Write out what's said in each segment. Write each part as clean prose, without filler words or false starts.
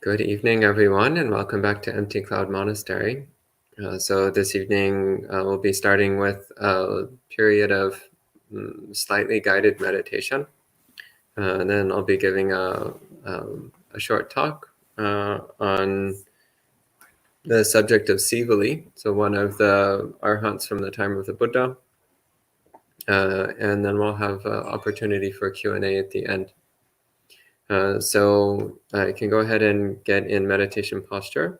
Good evening, everyone, and welcome back to Empty Cloud Monastery. So this evening, we'll be starting with a period of slightly guided meditation. And then I'll be giving a short talk on the subject of Sīvali, so one of the arhats from the time of the Buddha. And then we'll have opportunity for Q&A at the end. So I can go ahead and get in meditation posture.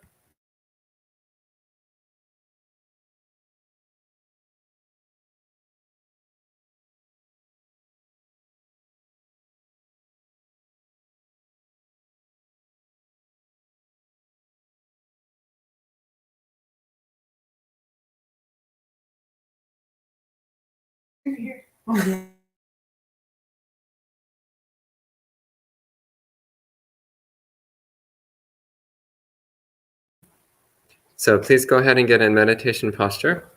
So please go ahead and get in meditation posture.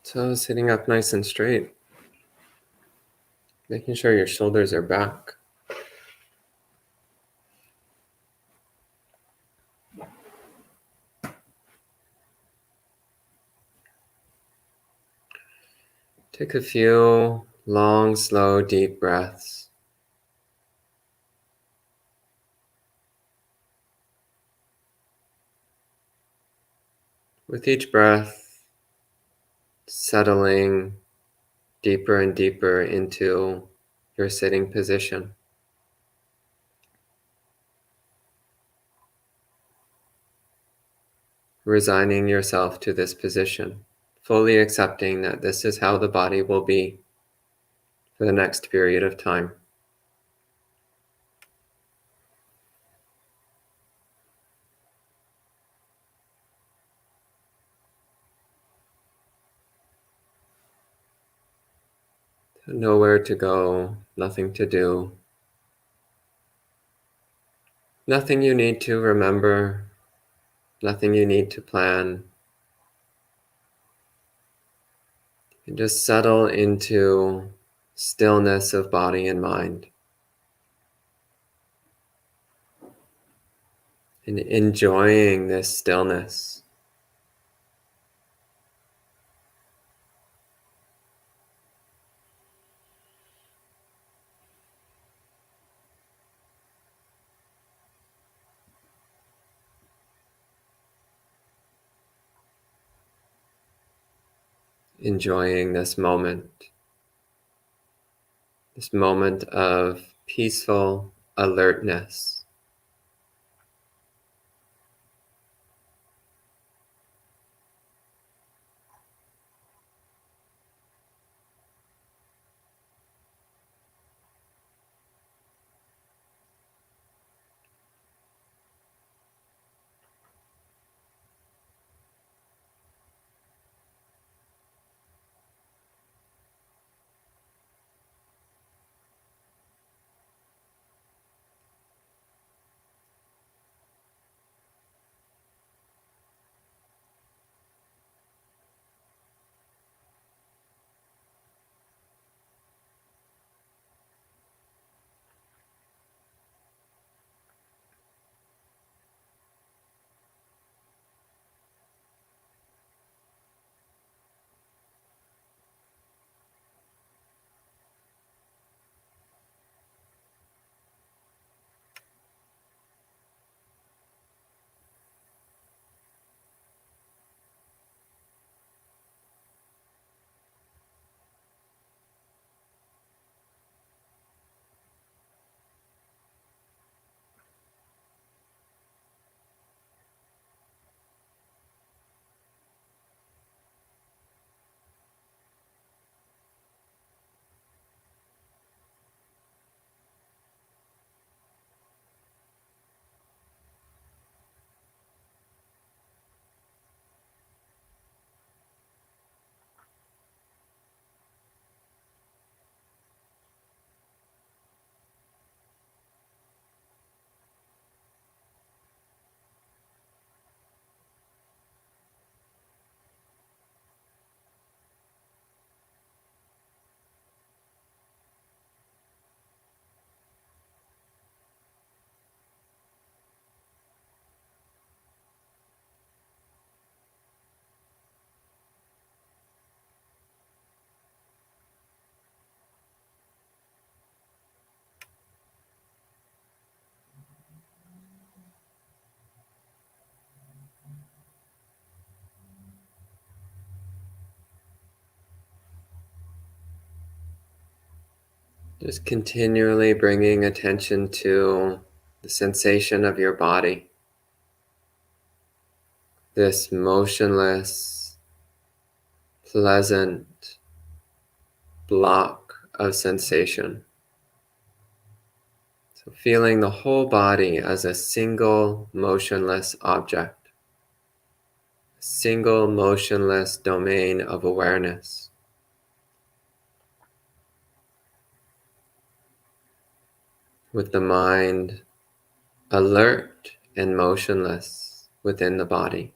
So sitting up nice and straight, making sure your shoulders are back. Take a few long, slow, deep breaths. With each breath, settling deeper and deeper into your sitting position. Resigning yourself to this position, fully accepting that this is how the body will be for the next period of time. Nowhere to go, nothing to do, nothing you need to remember, nothing you need to plan. And just settle into stillness of body and mind. And enjoying this stillness. Enjoying this moment of peaceful alertness. Just continually bringing attention to the sensation of your body, this motionless, pleasant block of sensation. So feeling the whole body as a single motionless object, a single motionless domain of awareness. With the mind alert and motionless within the body.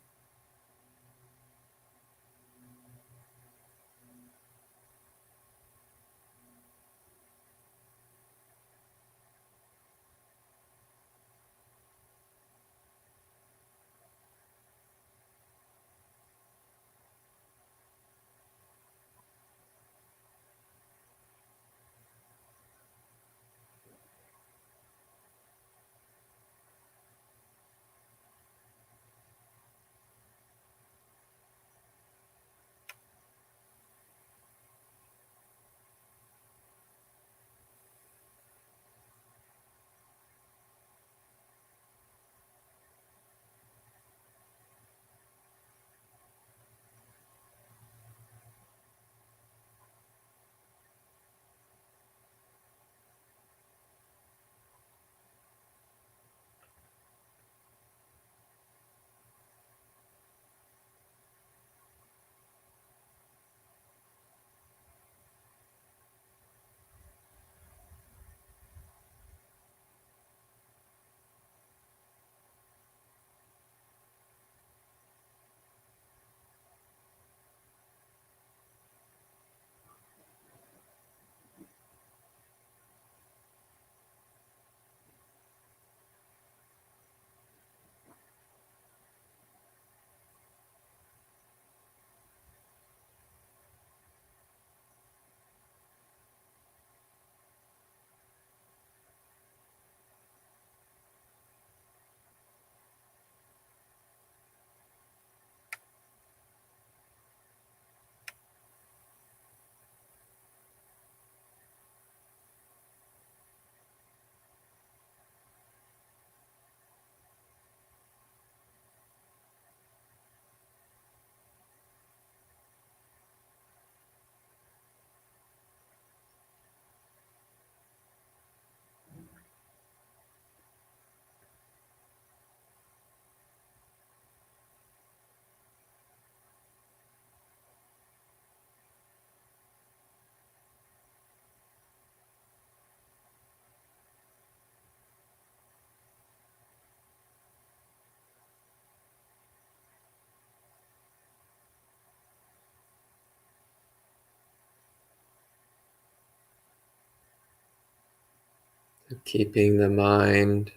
Keeping the mind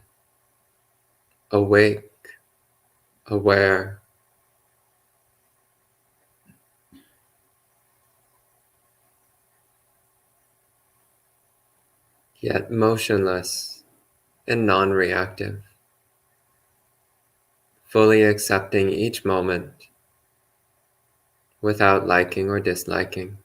awake, aware, yet motionless and non-reactive, fully accepting each moment without liking or disliking,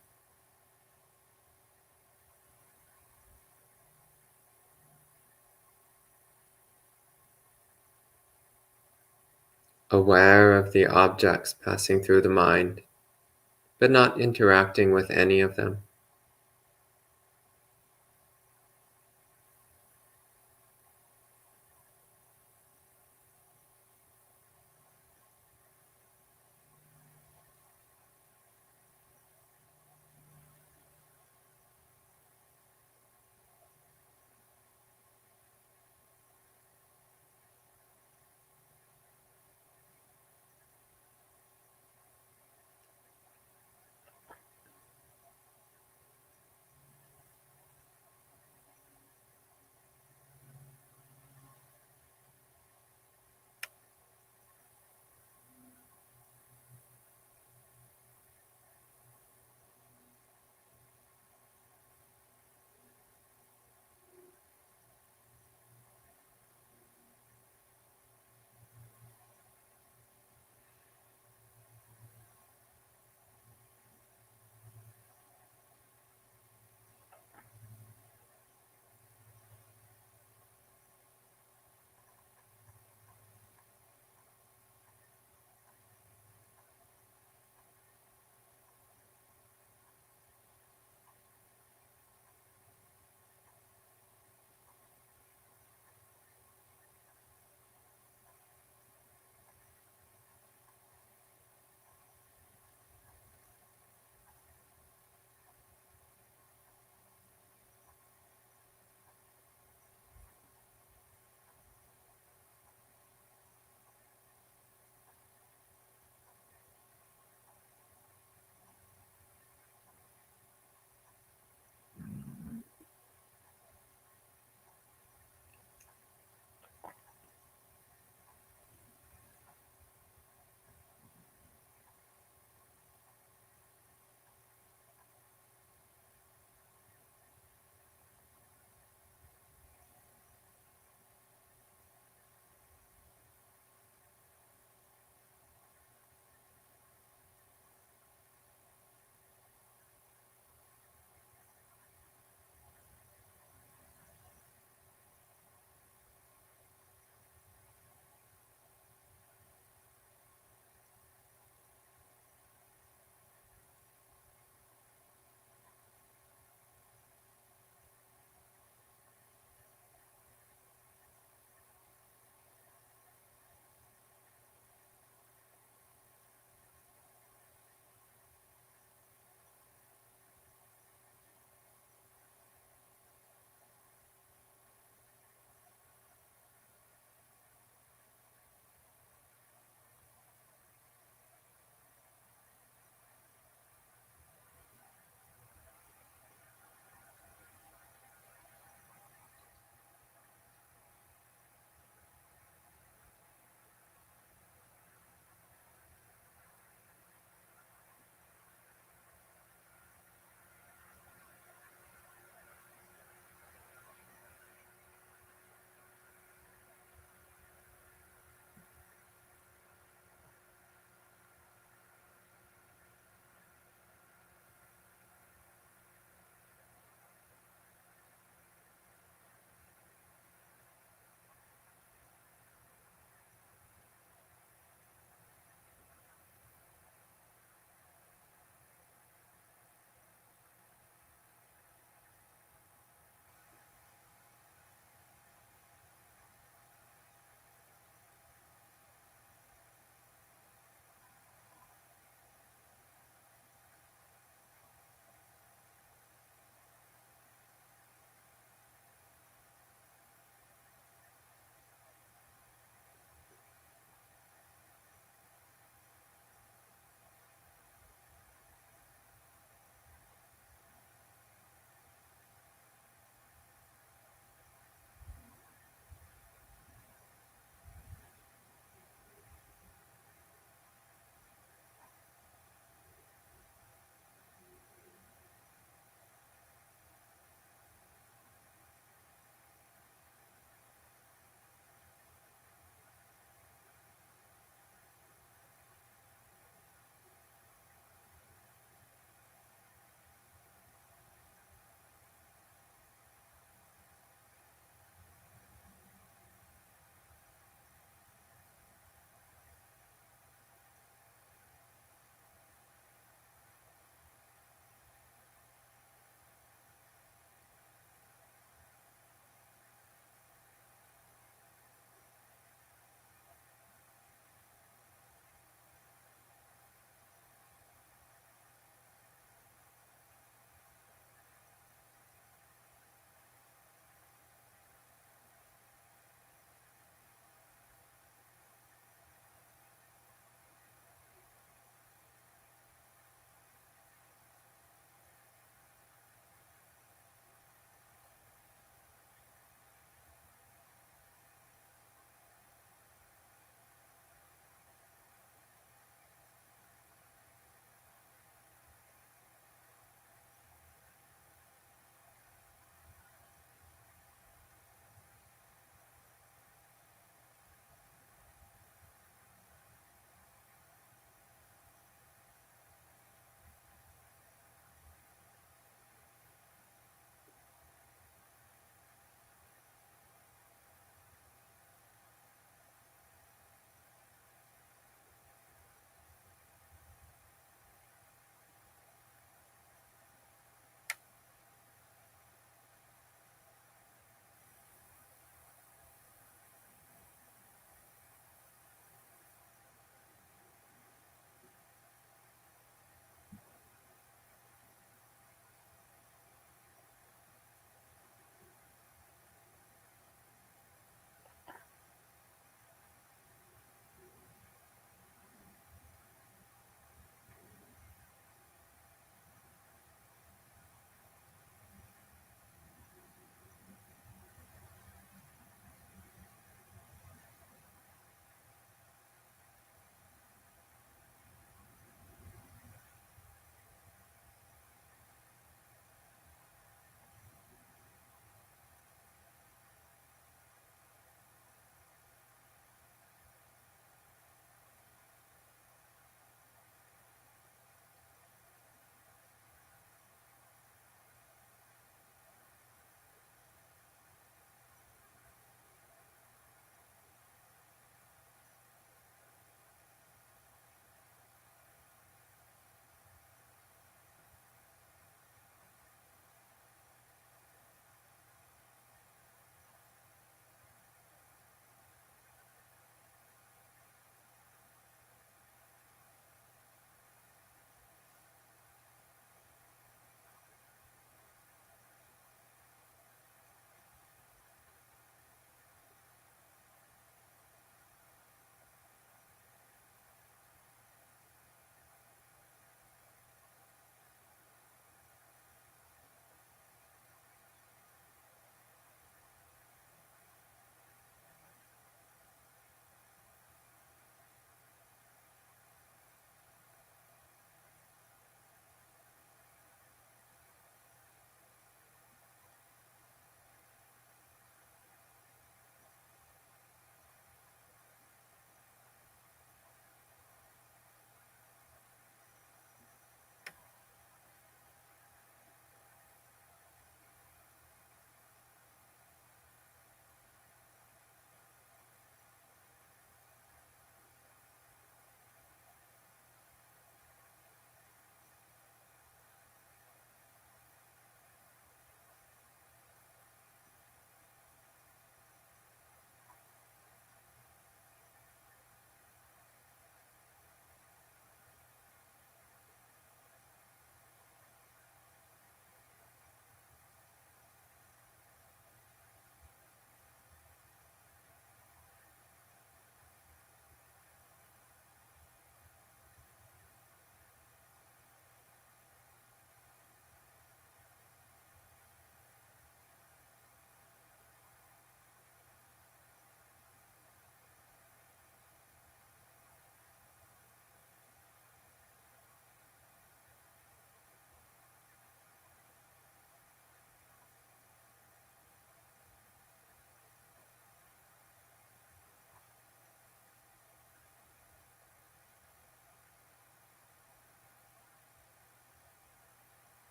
aware of the objects passing through the mind, but not interacting with any of them.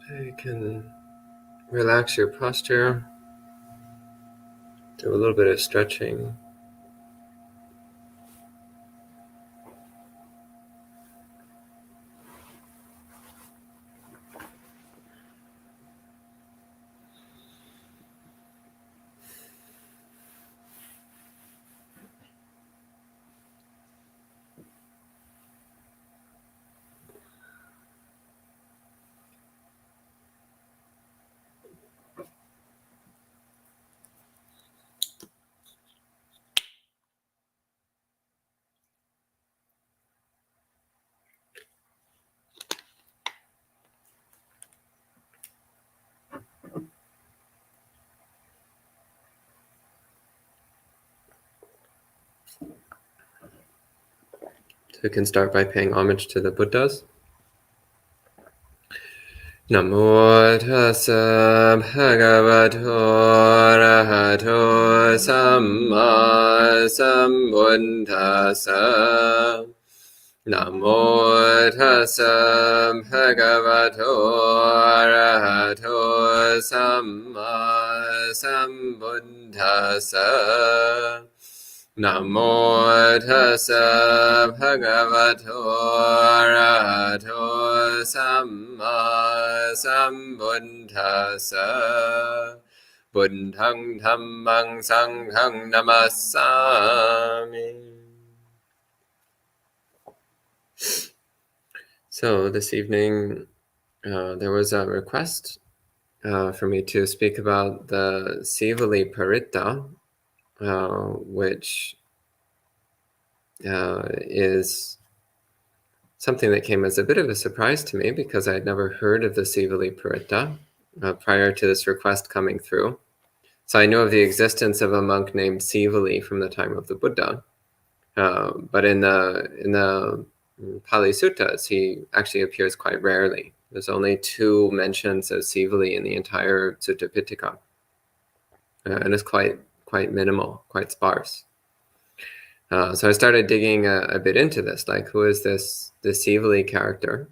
You can relax your posture, do a little bit of stretching. So we can start by paying homage to the Buddhas. Namo tassa bhagavato arahato samma sambuddhassa. Namo tassa bhagavato arahato samma sambuddhassa. Namo tassa bhagavato arahato samma sambuddhassa. Buddhang dhammang sanghang namassami. So this evening there was a request for me to speak about the Sīvali Paritta, which is something that came as a bit of a surprise to me because I had never heard of the Sīvali Paritta prior to this request coming through. So I knew of the existence of a monk named Sīvali from the time of the Buddha, but in the Pāli Suttas, he actually appears quite rarely. There's only 2 mentions of Sīvali in the entire Sutta Pitaka, and it's quite minimal, quite sparse. So I started digging a bit into this, like who is this Sīvali character,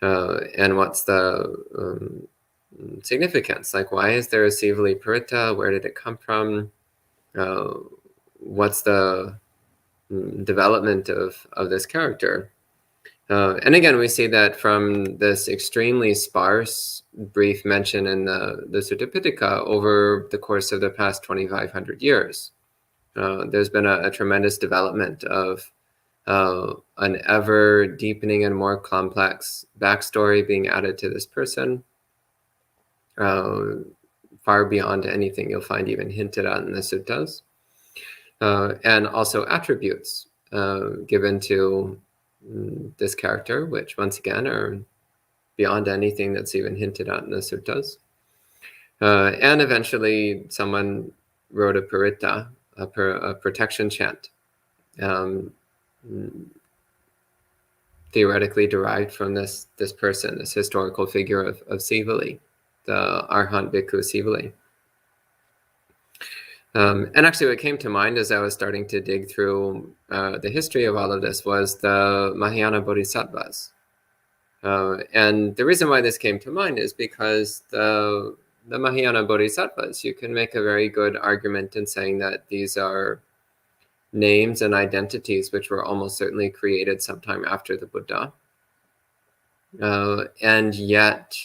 and what's the significance? Like, why is there a Sīvali Paritta? Where did it come from? What's the development of this character? And again, we see that from this extremely sparse, brief mention in the Sutta Pitaka over the course of the past 2,500 years. There's been a tremendous development of an ever deepening and more complex backstory being added to this person, far beyond anything you'll find even hinted at in the suttas, and also attributes given to this character, which once again are beyond anything that's even hinted at in the suttas. And eventually someone wrote a paritta, a protection chant, theoretically derived from this person, this historical figure of Sīvali, the Arhat Bhikkhu Sīvali. And actually what came to mind as I was starting to dig through the history of all of this was the Mahayana Bodhisattvas. And the reason why this came to mind is because the Mahayana Bodhisattvas, you can make a very good argument in saying that these are names and identities which were almost certainly created sometime after the Buddha. And yet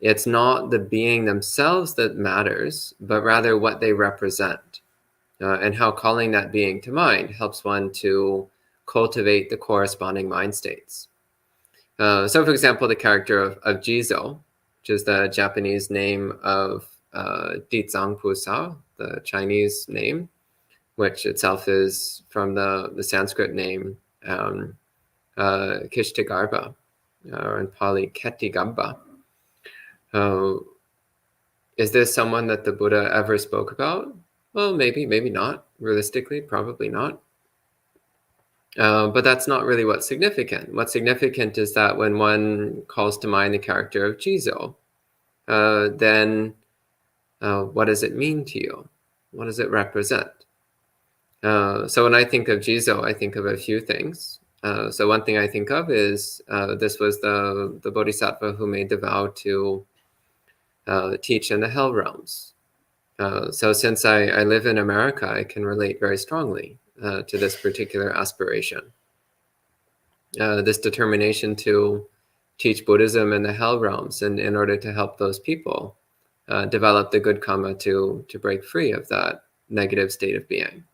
it's not the being themselves that matters, but rather what they represent, and how calling that being to mind helps one to cultivate the corresponding mind states. So for example, the character of Jizo, which is the Japanese name of Dizang Pusa, the Chinese name, which itself is from the Sanskrit name Kishtagarbha, or in Pāli Ketigabba. Is this someone that the Buddha ever spoke about? Well, maybe not. Realistically, probably not. But that's not really what's significant. What's significant is that when one calls to mind the character of Jizo, then what does it mean to you? What does it represent? So when I think of Jizo, I think of a few things. So one thing I think of is this was the bodhisattva who made the vow to teach in the hell realms. So since I live in America, I can relate very strongly to this particular aspiration. This determination to teach Buddhism in the hell realms, and in order to help those people develop the good karma to break free of that negative state of being.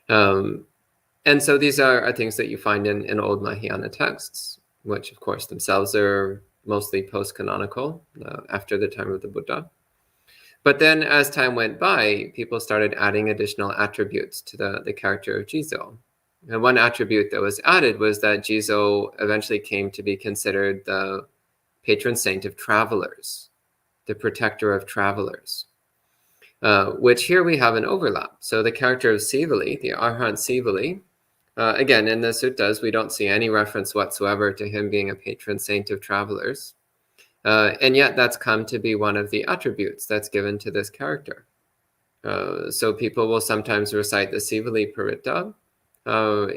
And so these are things that you find in old Mahayana texts, which of course themselves are mostly post-canonical after the time of the Buddha. But then as time went by, people started adding additional attributes to the character of Jizo. And one attribute that was added was that Jizo eventually came to be considered the patron saint of travelers, the protector of travelers, which here we have an overlap. So the character of Sīvali, the Arhat Sīvali, again, in the suttas, we don't see any reference whatsoever to him being a patron saint of travelers. And yet that's come to be one of the attributes that's given to this character. So people will sometimes recite the Sīvali Paritta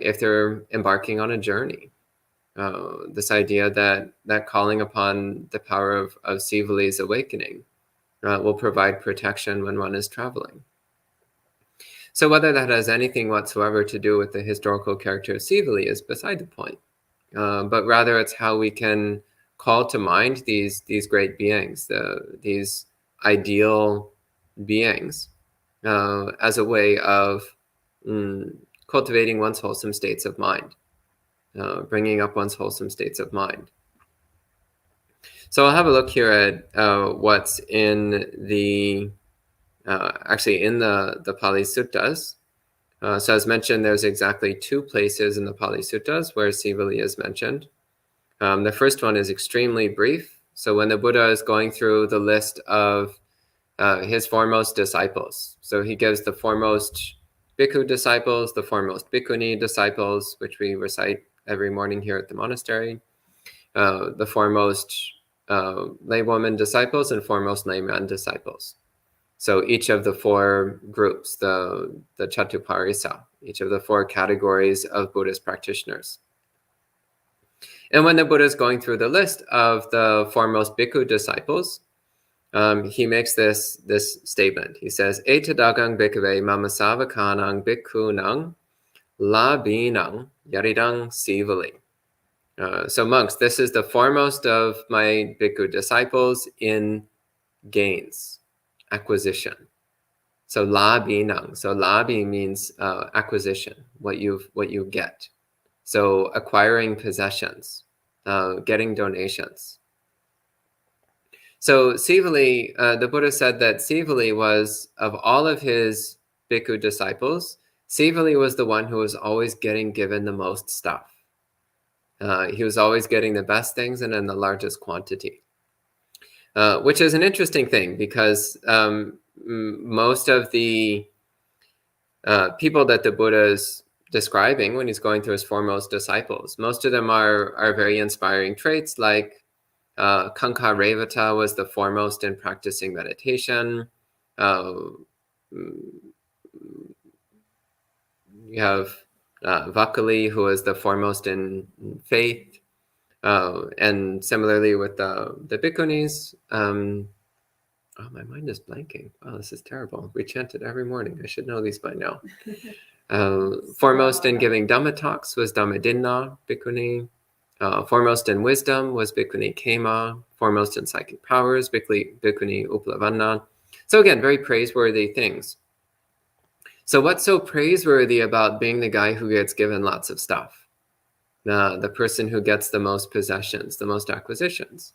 if they're embarking on a journey. This idea that calling upon the power of Sīvali's awakening will provide protection when one is traveling. So whether that has anything whatsoever to do with the historical character of Sīvali is beside the point. But rather it's how we can call to mind these great beings, these ideal beings, as a way of cultivating one's wholesome states of mind, bringing up one's wholesome states of mind. So I'll have a look here at what's in the actually in the Pāli Suttas. So as mentioned, there's exactly 2 places in the Pāli Suttas where Sīvali is mentioned. The first one is extremely brief. So when the Buddha is going through the list of his foremost disciples, so he gives the foremost bhikkhu disciples, the foremost bhikkhuni disciples, which we recite every morning here at the monastery, the foremost laywoman disciples, and foremost layman disciples. So each of the 4 groups, the Chatuparisa, each of the 4 categories of Buddhist practitioners. And when the Buddha is going through the list of the foremost bhikkhu disciples, he makes this statement. He says, Etadagang bhikkhave mama savakanang bhikkhunang labinang yaridang Sīvali. So monks, this is the foremost of my bhikkhu disciples in gains, acquisition. So labinang. So labi means acquisition, what you get. So acquiring possessions, getting donations. So Sīvali, the Buddha said that Sīvali was, of all of his bhikkhu disciples, Sīvali was the one who was always getting given the most stuff. He was always getting the best things and in the largest quantity, which is an interesting thing because most of the people that the Buddha is describing when he's going through his foremost disciples, most of them are very inspiring traits, like Kanka Revata was the foremost in practicing meditation. You have Vakali, who is the foremost in faith. And similarly with the bhikkhunis. Oh, my mind is blanking. Wow, this is terrible. We chant it every morning. I should know these by now. Foremost in giving Dhamma talks was Dhammadinna bhikkhuni. Foremost in wisdom was Bhikkhuni Khema. Foremost in psychic powers, Bhikkhuni Upalavanna. So again, very praiseworthy things. So what's so praiseworthy about being the guy who gets given lots of stuff? The person who gets the most possessions, the most acquisitions?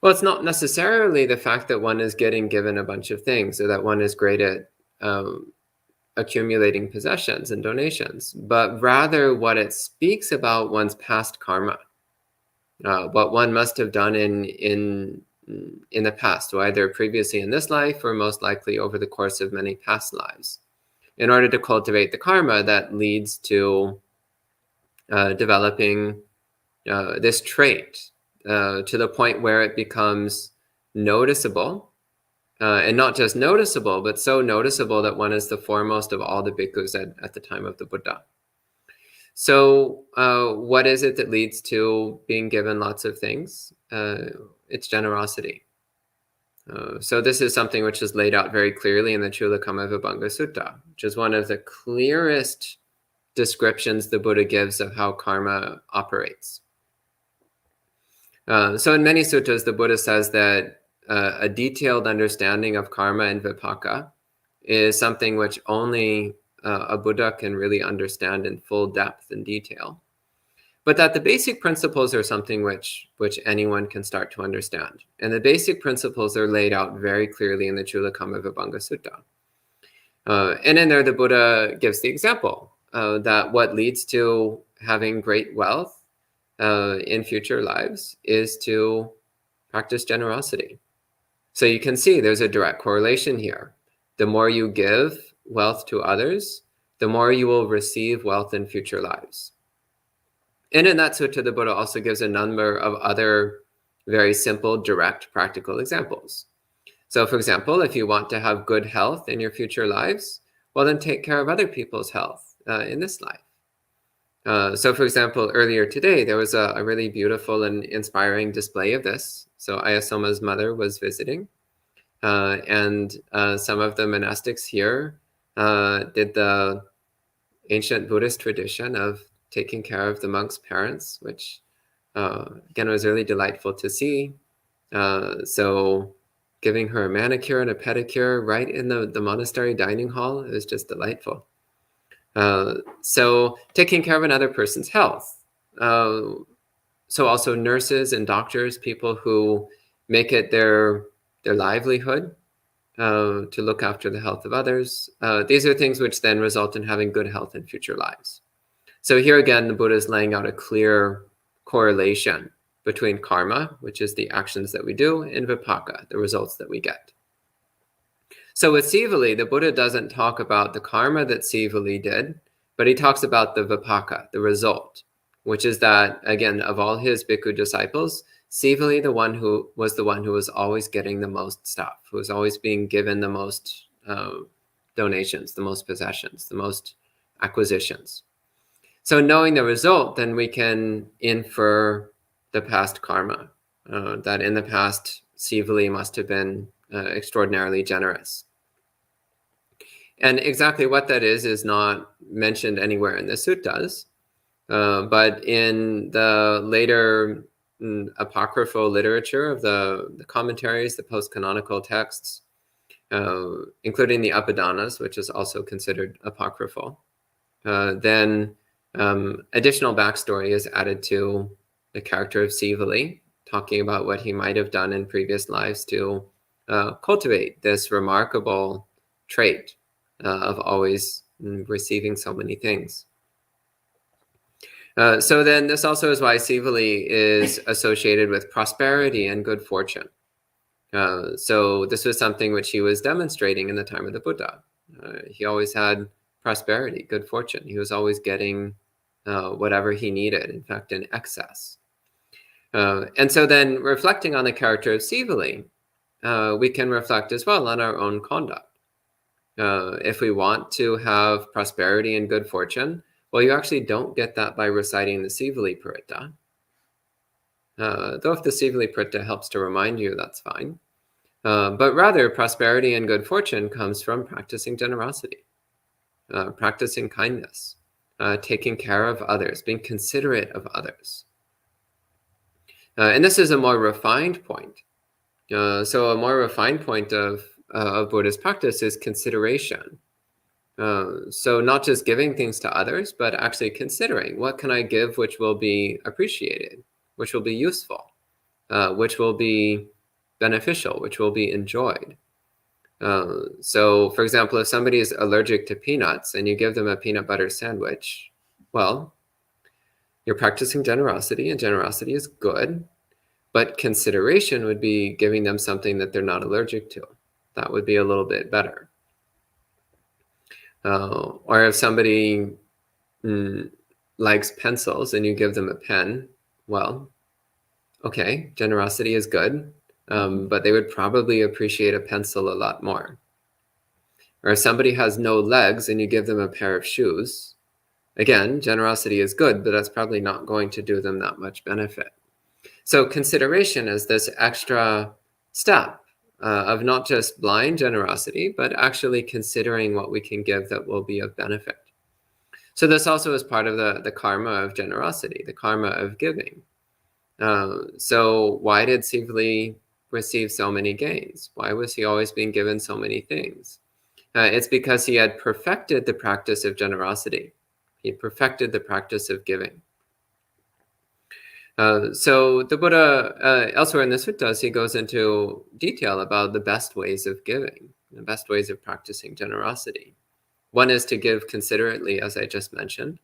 Well, it's not necessarily the fact that one is getting given a bunch of things or that one is great at accumulating possessions and donations, but rather what it speaks about one's past karma, what one must have done in the past, either previously in this life or most likely over the course of many past lives, in order to cultivate the karma that leads to developing this trait to the point where it becomes noticeable. And not just noticeable, but so noticeable that one is the foremost of all the bhikkhus at the time of the Buddha. So what is it that leads to being given lots of things? It's generosity. So this is something which is laid out very clearly in the Chulakama Vibhanga Sutta, which is one of the clearest descriptions the Buddha gives of how karma operates. So in many suttas, the Buddha says that a detailed understanding of karma and vipaka is something which only a Buddha can really understand in full depth and detail. But that the basic principles are something which anyone can start to understand. And the basic principles are laid out very clearly in the Chulakama Vibhanga Sutta. And in there, the Buddha gives the example that what leads to having great wealth in future lives is to practice generosity. So you can see there's a direct correlation here. The more you give wealth to others, the more you will receive wealth in future lives. And in that sutta, the Buddha also gives a number of other very simple, direct, practical examples. So for example, if you want to have good health in your future lives, well, then take care of other people's health in this life. So for example, earlier today, there was a really beautiful and inspiring display of this. So Ayasoma's mother was visiting, and some of the monastics here did the ancient Buddhist tradition of taking care of the monk's parents, which again was really delightful to see. So giving her a manicure and a pedicure right in the monastery dining hall is just delightful. So taking care of another person's health. So also nurses and doctors, people who make it their livelihood to look after the health of others. These are things which then result in having good health in future lives. So here again, the Buddha is laying out a clear correlation between karma, which is the actions that we do, and vipaka, the results that we get. So with Sīvali, the Buddha doesn't talk about the karma that Sīvali did, but he talks about the vipaka, the result, which is that, again, of all his bhikkhu disciples, Sīvali was the one who was always getting the most stuff, who was always being given the most donations, the most possessions, the most acquisitions. So knowing the result, then we can infer the past karma, that in the past, Sīvali must have been extraordinarily generous. And exactly what that is not mentioned anywhere in the suttas, but in the later apocryphal literature of the commentaries, the post-canonical texts, including the Upadānas, which is also considered apocryphal, then additional backstory is added to the character of Sīvali, talking about what he might have done in previous lives to cultivate this remarkable trait of always receiving so many things. So then this also is why Sīvali is associated with prosperity and good fortune. So this was something which he was demonstrating in the time of the Buddha. He always had prosperity, good fortune. He was always getting whatever he needed, in fact, in excess. And so then reflecting on the character of Sīvali, we can reflect as well on our own conduct. If we want to have prosperity and good fortune, well, you actually don't get that by reciting the Sīvali Paritta. Though if the Sīvali Paritta helps to remind you, that's fine. But rather, prosperity and good fortune comes from practicing generosity, practicing kindness, taking care of others, being considerate of others. And this is a more refined point. So a more refined point of Buddhist practice is consideration. So not just giving things to others, but actually considering what can I give which will be appreciated, which will be useful, which will be beneficial, which will be enjoyed. So for example, if somebody is allergic to peanuts and you give them a peanut butter sandwich, well, you're practicing generosity, and generosity is good, but consideration would be giving them something that they're not allergic to. That would be a little bit better. Or if somebody likes pencils and you give them a pen, well, okay, generosity is good, but they would probably appreciate a pencil a lot more. Or if somebody has no legs and you give them a pair of shoes, Again, generosity is good, but that's probably not going to do them that much benefit. So consideration is this extra step of not just blind generosity, but actually considering what we can give that will be of benefit. So this also is part of the karma of generosity, the karma of giving. So why did Sīvali receive so many gains? Why was he always being given so many things? It's because he had perfected the practice of generosity. He perfected the practice of giving. So the Buddha, elsewhere in the suttas, he goes into detail about the best ways of giving, the best ways of practicing generosity. One is to give considerately, as I just mentioned.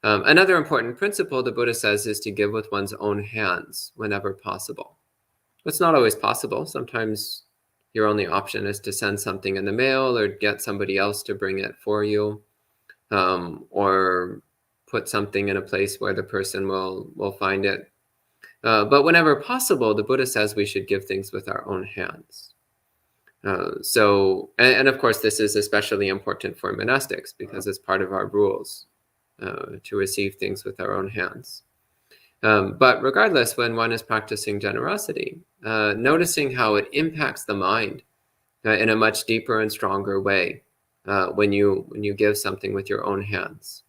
Another important principle, the Buddha says, is to give with one's own hands whenever possible. It's not always possible. Sometimes your only option is to send something in the mail or get somebody else to bring it for you, or put something in a place where the person will find it. But whenever possible, the Buddha says we should give things with our own hands. And of course, this is especially important for monastics because it's part of our rules to receive things with our own hands. But regardless, when one is practicing generosity, noticing how it impacts the mind in a much deeper and stronger way when you give something with your own hands.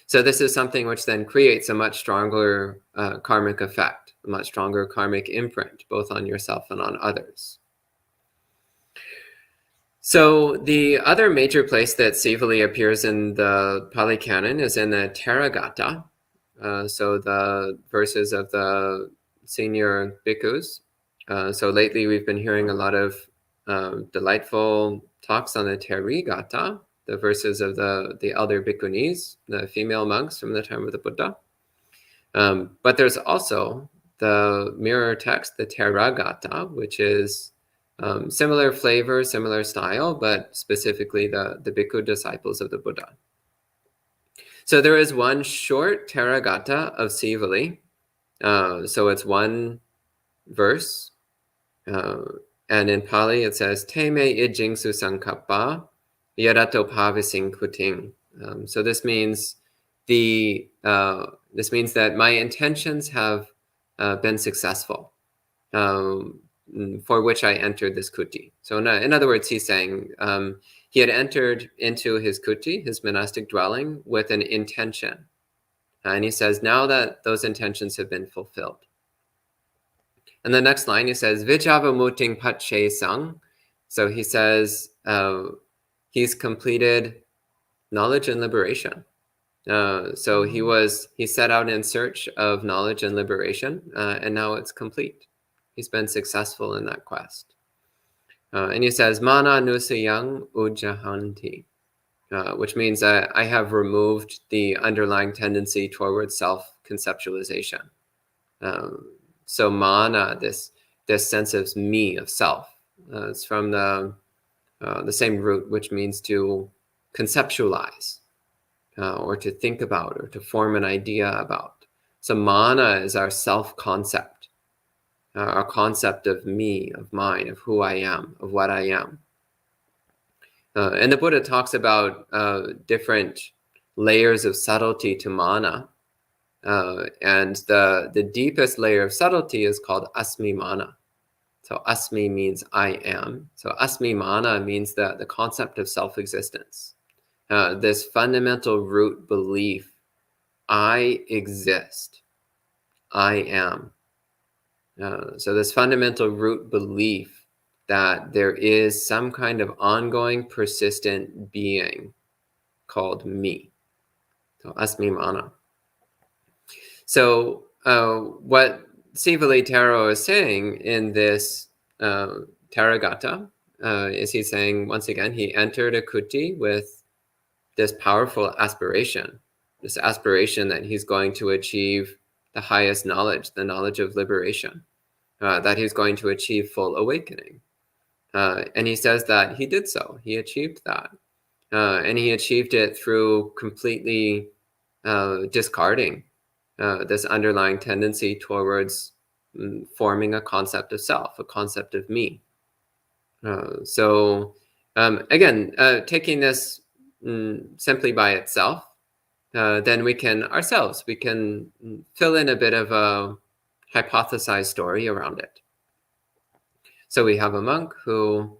So this is something which then creates a much stronger karmic effect, a much stronger karmic imprint, both on yourself and on others. So the other major place that Sīvali appears in the Pali Canon is in the Theragatha. So the verses of the senior bhikkhus. So lately we've been hearing a lot of delightful talks on the Therigatha, the verses of the elder bhikkhunis, the female monks from the time of the Buddha. But there's also the mirror text, the Theragatha, which is similar flavor, similar style, but specifically the bhikkhu disciples of the Buddha. So there is one short Theragatha of Sīvali. So it's one verse. And in Pali it says, Te me ijingsu sankappa yadato pavising kuting. So this means that my intentions have been successful, for which I entered this kuti. So in other words, he's saying he had entered into his kuti, his monastic dwelling, with an intention. And he says, now that those intentions have been fulfilled. And the next line, he says, Vijavamuting pache sang. So he says he's completed knowledge and liberation. So he set out in search of knowledge and liberation, and now it's complete. He's been successful in that quest. And he says, Mana nusayang ujahanti, which means I have removed the underlying tendency towards self-conceptualization. So mana, this sense of me, of self, it's from the same root, which means to conceptualize, or to think about, or to form an idea about. So mana is our self-concept, our concept of me, of mine, of who I am, of what I am. And the Buddha talks about different layers of subtlety to mana. And the deepest layer of subtlety is called asmi mana. So asmi means I am. So asmi mana means the concept of self-existence. This fundamental root belief, I exist, I am. So this fundamental root belief that there is some kind of ongoing, persistent being called me. So asmi mana. So what Sīvali Taro is saying in this Theragatha is he's saying, once again, he entered a kuti with this powerful aspiration, this aspiration that he's going to achieve the highest knowledge, the knowledge of liberation, that he's going to achieve full awakening. And he says that he did so. He achieved that. And he achieved it through completely discarding this underlying tendency towards forming a concept of self, a concept of me. So again, taking this simply by itself, then we can fill in a bit of a hypothesized story around it. So we have a monk who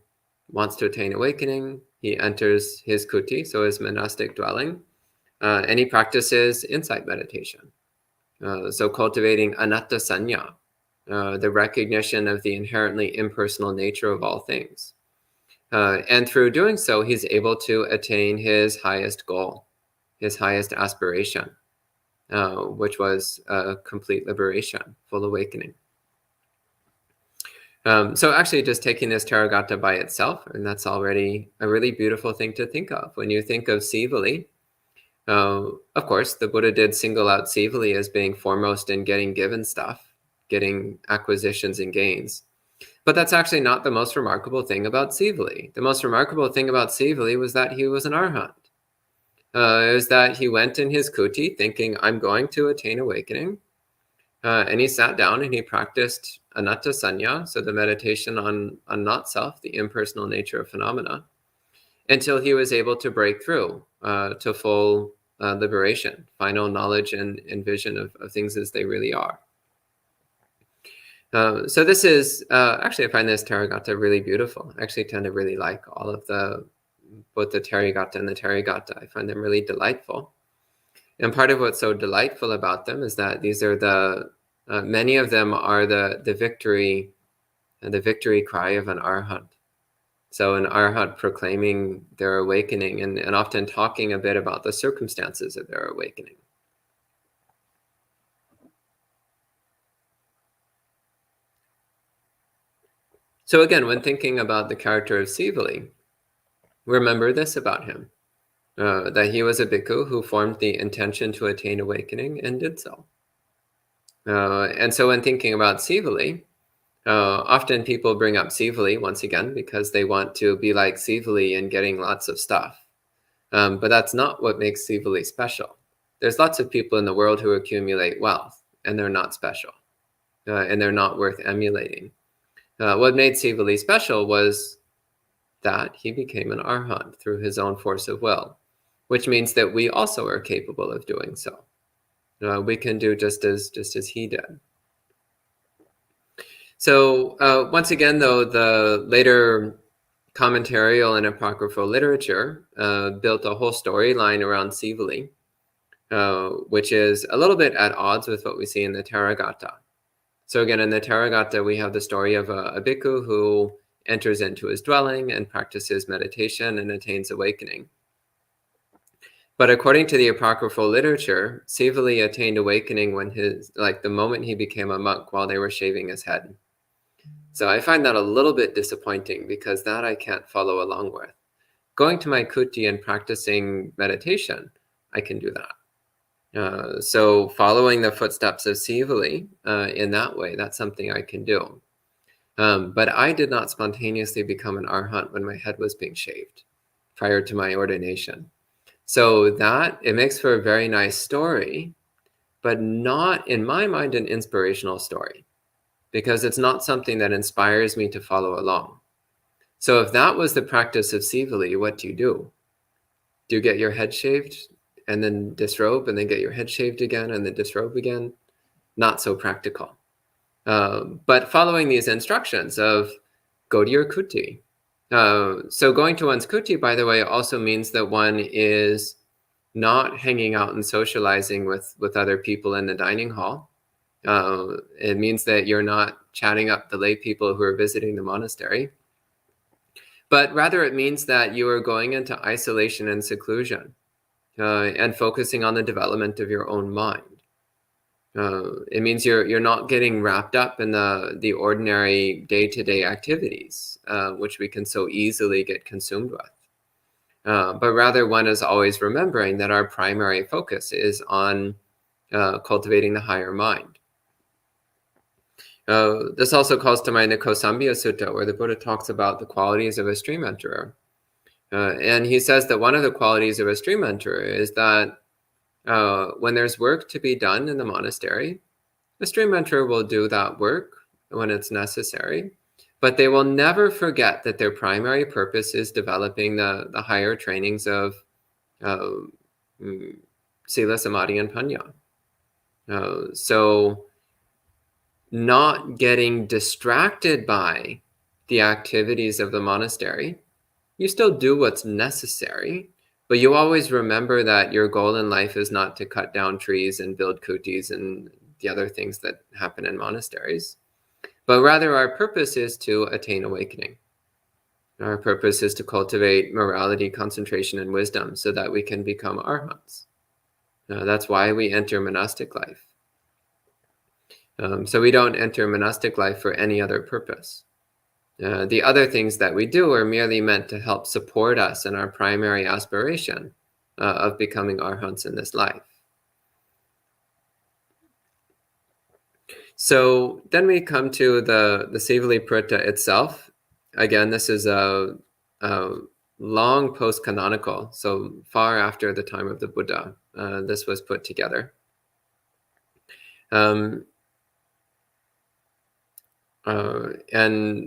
wants to attain awakening. He enters his kuti, so his monastic dwelling, and he practices insight meditation. So cultivating anatta sanya, the recognition of the inherently impersonal nature of all things. And through doing so, he's able to attain his highest goal, his highest aspiration, which was complete liberation, full awakening. So actually just taking this Therigatha by itself, and that's already a really beautiful thing to think of. When you think of Sīvali, of course, the Buddha did single out Sīvali as being foremost in getting given stuff, getting acquisitions and gains. But that's actually not the most remarkable thing about Sīvali. The most remarkable thing about Sīvali was that he was an arhat. It was that he went in his kuti thinking, I'm going to attain awakening. And he sat down and he practiced anatta sanya, so the meditation on not self, the impersonal nature of phenomena, until he was able to break through to full liberation, final knowledge and vision of things as they really are. So this is, actually I find this Therigatha really beautiful. I actually tend to really like all of both the Therigatha and the Therigatha. I find them really delightful. And part of what's so delightful about them is that these are many of them are the victory cry of an arhat. So an arhat proclaiming their awakening and often talking a bit about the circumstances of their awakening. So again, when thinking about the character of Sīvali, remember this about him, that he was a bhikkhu who formed the intention to attain awakening and did so. And so when thinking about Sīvali, often people bring up Sīvali once again because they want to be like Sīvali and getting lots of stuff. But that's not what makes Sīvali special. There's lots of people in the world who accumulate wealth and they're not special and they're not worth emulating. What made Sīvali special was that he became an arhat through his own force of will, which means that we also are capable of doing so. We can do just as he did. So once again, though, the later commentarial and apocryphal literature built a whole storyline around Sīvali, which is a little bit at odds with what we see in the Therigatha. So again, in the Therigatha, we have the story of a bhikkhu who enters into his dwelling and practices meditation and attains awakening. But according to the apocryphal literature, Sīvali attained awakening when the moment he became a monk while they were shaving his head. So I find that a little bit disappointing because that I can't follow along with. Going to my kuti and practicing meditation, I can do that. So following the footsteps of Sīvali in that way, that's something I can do. But I did not spontaneously become an arhat when my head was being shaved prior to my ordination. So that, it makes for a very nice story, but not, in my mind, an inspirational story, because it's not something that inspires me to follow along. So if that was the practice of Sīvali, what do? Do you get your head shaved and then disrobe and then get your head shaved again and then disrobe again? Not so practical. But following these instructions of go to your kuti. So going to one's kuti, by the way, also means that one is not hanging out and socializing with other people in the dining hall. It means that you're not chatting up the lay people who are visiting the monastery. But rather it means that you are going into isolation and seclusion and focusing on the development of your own mind. It means you're not getting wrapped up in the ordinary day-to-day activities, which we can so easily get consumed with. But rather one is always remembering that our primary focus is on cultivating the higher mind. This also calls to mind the Kosambhya Sutta, where the Buddha talks about the qualities of a stream enterer. And he says that one of the qualities of a stream enterer is that when there's work to be done in the monastery, the stream enterer will do that work when it's necessary, but they will never forget that their primary purpose is developing the higher trainings of Sila, Samadhi, and Panya. So not getting distracted by the activities of the monastery, you still do what's necessary, but you always remember that your goal in life is not to cut down trees and build kutis and the other things that happen in monasteries, but rather our purpose is to attain awakening. Our purpose is to cultivate morality, concentration, and wisdom so that we can become arhats. That's why we enter monastic life. So we don't enter monastic life for any other purpose. The other things that we do are merely meant to help support us in our primary aspiration of becoming arhats in this life. So then we come to the Sīvali Paritta itself. Again, this is a long post-canonical, so far after the time of the Buddha. This was put together. And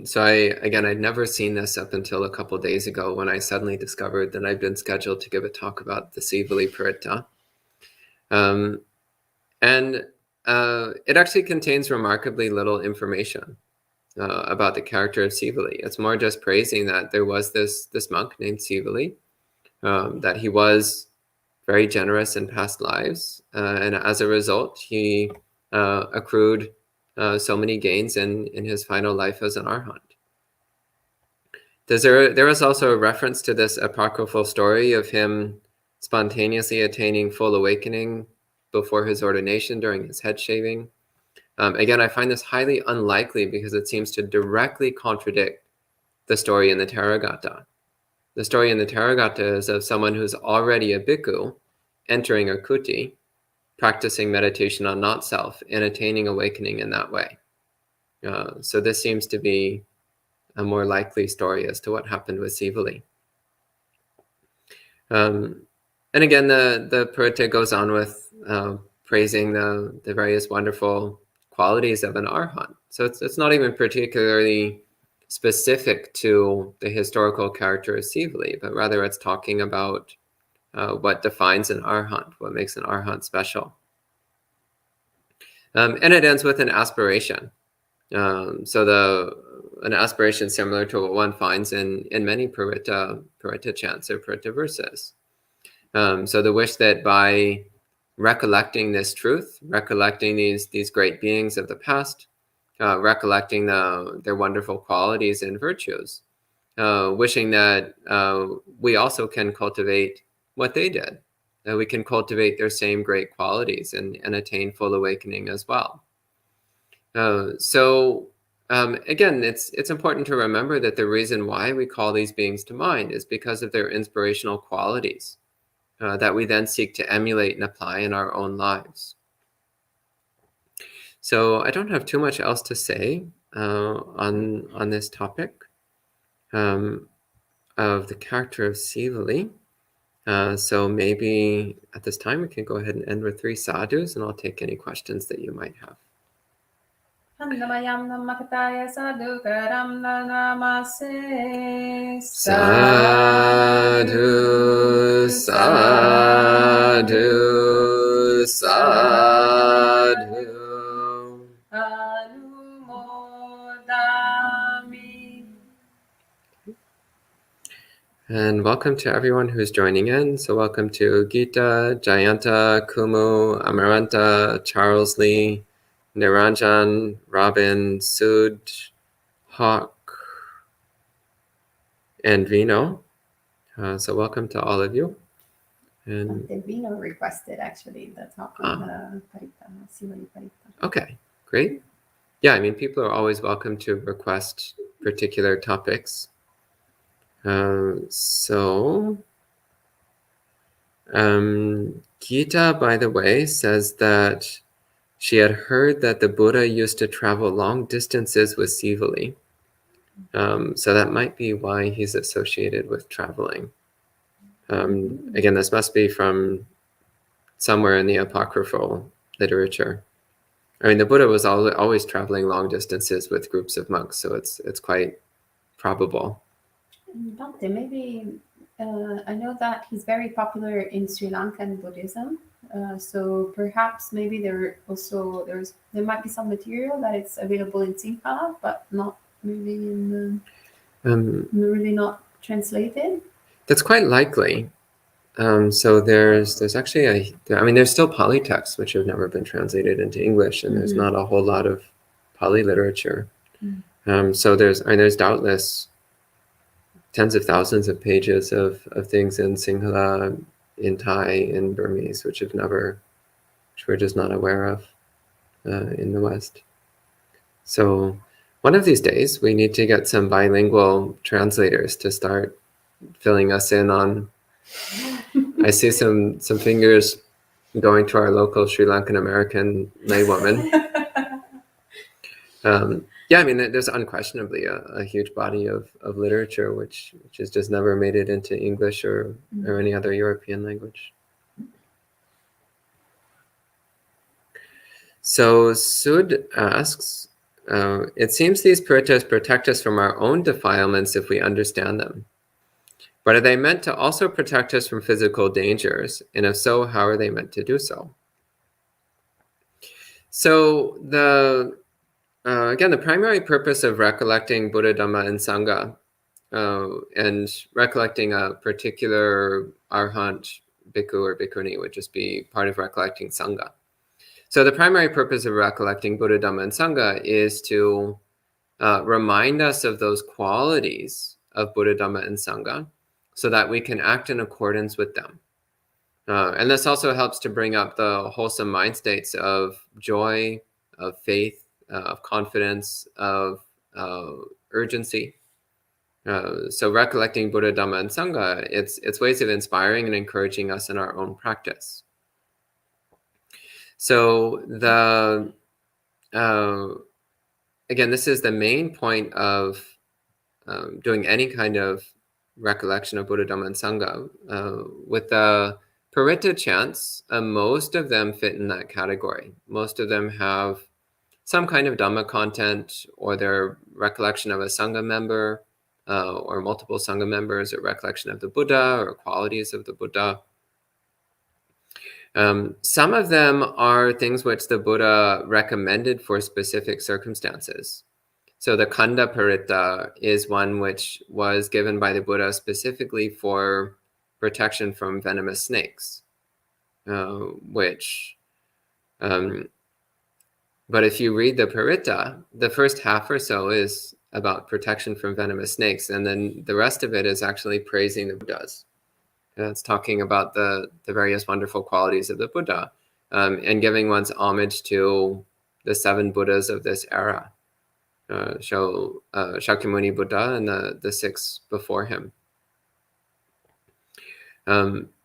so I'd never seen this up until a couple days ago when I suddenly discovered that I'd been scheduled to give a talk about the Sīvali Paritta. And it actually contains remarkably little information about the character of Sīvali. It's more just praising that there was this monk named Sīvali, that he was very generous in past lives, and as a result, he accrued so many gains in his final life as an arhat. There was also a reference to this apocryphal story of him spontaneously attaining full awakening before his ordination during his head shaving. Again, I find this highly unlikely because it seems to directly contradict the story in the Therigatha. The story in the Therigatha is of someone who's already a bhikkhu entering a kuti, practicing meditation on not self and attaining awakening in that way. So this seems to be a more likely story as to what happened with Sīvali. And again, the Paritta goes on with praising the various wonderful qualities of an arhat. So it's not even particularly specific to the historical character of Sīvali, but rather it's talking about what defines an arhat, what makes an arhat special. And it ends with an aspiration. So an aspiration similar to what one finds in many Paritta chants or Paritta verses. So the wish that by recollecting this truth, recollecting these great beings of the past, recollecting their wonderful qualities and virtues, wishing that we also can cultivate what they did, that we can cultivate their same great qualities and attain full awakening as well. So again, it's important to remember that the reason why we call these beings to mind is because of their inspirational qualities that we then seek to emulate and apply in our own lives. So I don't have too much else to say on this topic of the character of Sīvali. So maybe at this time we can go ahead and end with 3 sadhus, and I'll take any questions that you might have. Annamayam namakataya sadhukaram namase. Sadhu, sadhu, sadhu. Anumodami. And welcome to everyone who's joining in. So welcome to Gita, Jayanta, Kumu, Amaranta, Charles Lee, Niranjan, Robin, Sud, Hawk, and Vino. So welcome to all of you. And Bhante Vino requested actually the talk on the Paritta, Sīvali Paritta. Okay, great. Yeah, I mean, people are always welcome to request particular topics. Gita, by the way, says that she had heard that the Buddha used to travel long distances with Sīvali. So that might be why he's associated with traveling. Again, this must be from somewhere in the apocryphal literature. I mean, the Buddha was always traveling long distances with groups of monks, so it's quite probable. Bhante, maybe I know that he's very popular in Sri Lankan Buddhism. So perhaps maybe there might be some material that it's available in Sinhala, but not really really not translated. That's quite likely. So there's actually there's still Pāli texts which have never been translated into English, and there's not a whole lot of Pāli literature. So there's doubtless tens of thousands of pages of things in Sinhala, in Thai, in Burmese, which we're just not aware of in the West. So one of these days we need to get some bilingual translators to start filling us in on. I see some fingers going to our local Sri Lankan American laywoman. Yeah, I mean, there's unquestionably a huge body of literature which has just never made it into English or any other European language. So Sud asks, it seems these parittas protect us from our own defilements if we understand them. But are they meant to also protect us from physical dangers? And if so, how are they meant to do so? So again, the primary purpose of recollecting Buddha, Dhamma, and Sangha, and recollecting a particular arhat, bhikkhu, or bhikkhuni would just be part of recollecting Sangha. So the primary purpose of recollecting Buddha, Dhamma, and Sangha is to remind us of those qualities of Buddha, Dhamma, and Sangha so that we can act in accordance with them. And this also helps to bring up the wholesome mind states of joy, of faith, of confidence, of urgency. So recollecting Buddha, Dhamma, and Sangha, it's ways of inspiring and encouraging us in our own practice. So again, this is the main point of doing any kind of recollection of Buddha, Dhamma, and Sangha. With the Paritta chants, most of them fit in that category. Most of them have some kind of Dhamma content, or their recollection of a Sangha member, or multiple Sangha members, or recollection of the Buddha, or qualities of the Buddha. Some of them are things which the Buddha recommended for specific circumstances. So the Khanda Paritta is one which was given by the Buddha specifically for protection from venomous snakes, but if you read the Paritta, the first half or so is about protection from venomous snakes, and then the rest of it is actually praising the Buddhas. It's talking about the various wonderful qualities of the Buddha, and giving one's homage to the 7 Buddhas of this era. Shakyamuni Buddha and the 6 before him.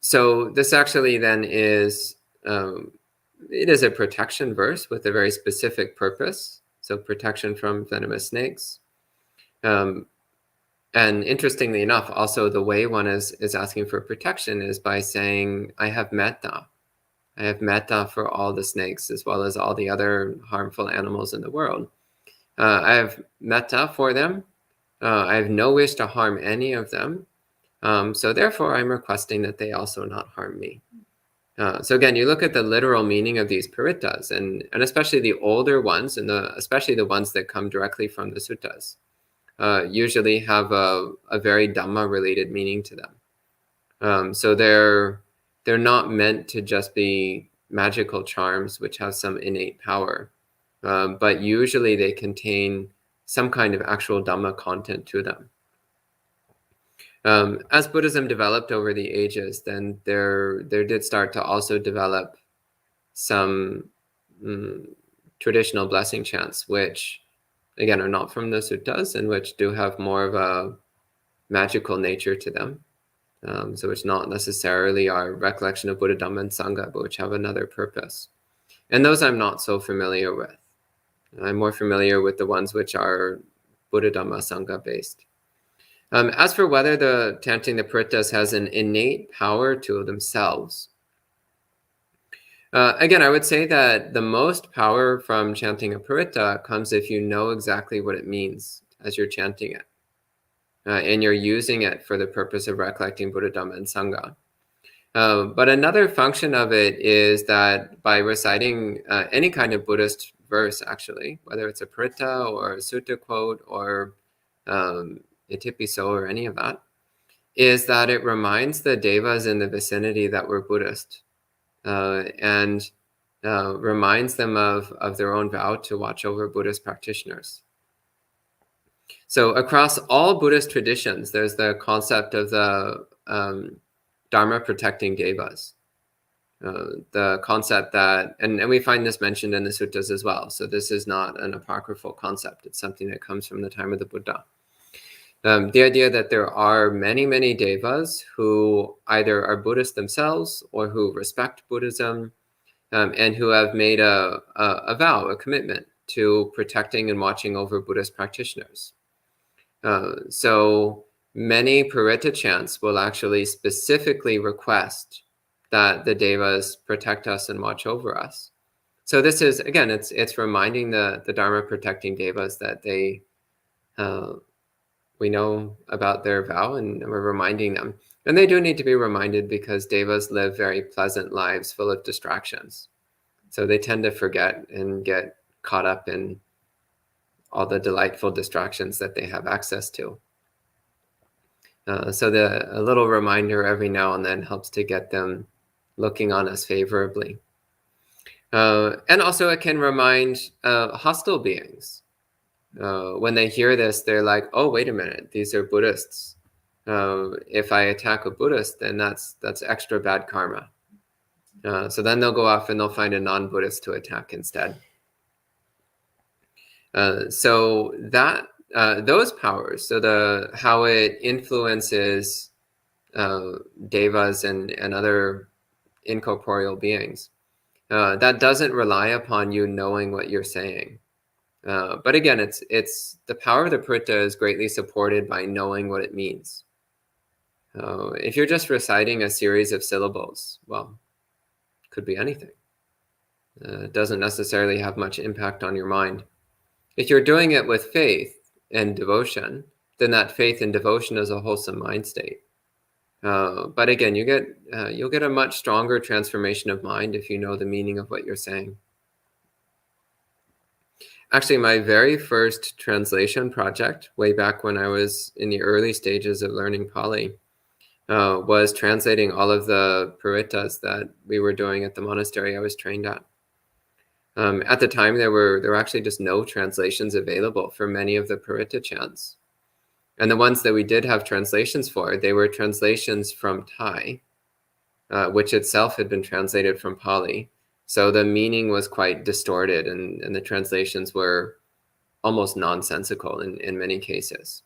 So this actually then is, it is a protection verse with a very specific purpose. So protection from venomous snakes. And interestingly enough, also the way one is asking for protection is by saying, I have metta. I have metta for all the snakes as well as all the other harmful animals in the world. I have metta for them. I have no wish to harm any of them. So therefore, I'm requesting that they also not harm me. So again, you look at the literal meaning of these parittas, and especially the older ones, and especially the ones that come directly from the suttas, usually have a very Dhamma-related meaning to them. So they're not meant to just be magical charms which have some innate power. But usually they contain some kind of actual Dhamma content to them. As Buddhism developed over the ages, then there did start to also develop some traditional blessing chants, which again are not from the suttas and which do have more of a magical nature to them. So which not necessarily are recollection of Buddha, Dhamma, and Sangha, but which have another purpose. And those I'm not so familiar with. I'm more familiar with the ones which are Buddha, Dhamma, Sangha based. As for whether chanting the parittas has an innate power to themselves, again, I would say that the most power from chanting a paritta comes if you know exactly what it means as you're chanting it. and you're using it for the purpose of recollecting Buddha, Dhamma, and Sangha. But another function of it is that by reciting any kind of Buddhist verse, actually, whether it's a Paritta or a Sutta quote or Itipiso or any of that, is that it reminds the devas in the vicinity that we're Buddhist, and reminds them of their own vow to watch over Buddhist practitioners. So across all Buddhist traditions, there's the concept of the Dharma protecting devas. The concept that, and we find this mentioned in the suttas as well. So this is not an apocryphal concept. It's something that comes from the time of the Buddha. The idea that there are many, many devas who either are Buddhist themselves or who respect Buddhism, and who have made a vow, a commitment to protecting and watching over Buddhist practitioners. So many Paritta chants will actually specifically request that the devas protect us and watch over us. So this is, again, it's reminding the Dharma protecting devas that they, we know about their vow, and we're reminding them. And they do need to be reminded because devas live very pleasant lives full of distractions. So they tend to forget and get caught up in all the delightful distractions that they have access to. So a little reminder every now and then helps to get them looking on us favorably. And also it can remind hostile beings. When they hear this, they're like, oh, wait a minute, these are Buddhists. If I attack a Buddhist, then that's extra bad karma. So then they'll go off and they'll find a non-Buddhist to attack instead. So that those powers, so how it influences devas and other incorporeal beings, that doesn't rely upon you knowing what you're saying. But again, it's the power of the Paritta is greatly supported by knowing what it means. If you're just reciting a series of syllables, well, it could be anything. It doesn't necessarily have much impact on your mind. If you're doing it with faith and devotion, then that faith and devotion is a wholesome mind state. But again, you'll get a much stronger transformation of mind if you know the meaning of what you're saying. Actually, my very first translation project, way back when I was in the early stages of learning Pāli, was translating all of the Parittas that we were doing at the monastery I was trained at. At the time, there were actually just no translations available for many of the Paritta chants. And the ones that we did have translations for, they were translations from Thai, which itself had been translated from Pāli. So the meaning was quite distorted, and the translations were almost nonsensical in many cases.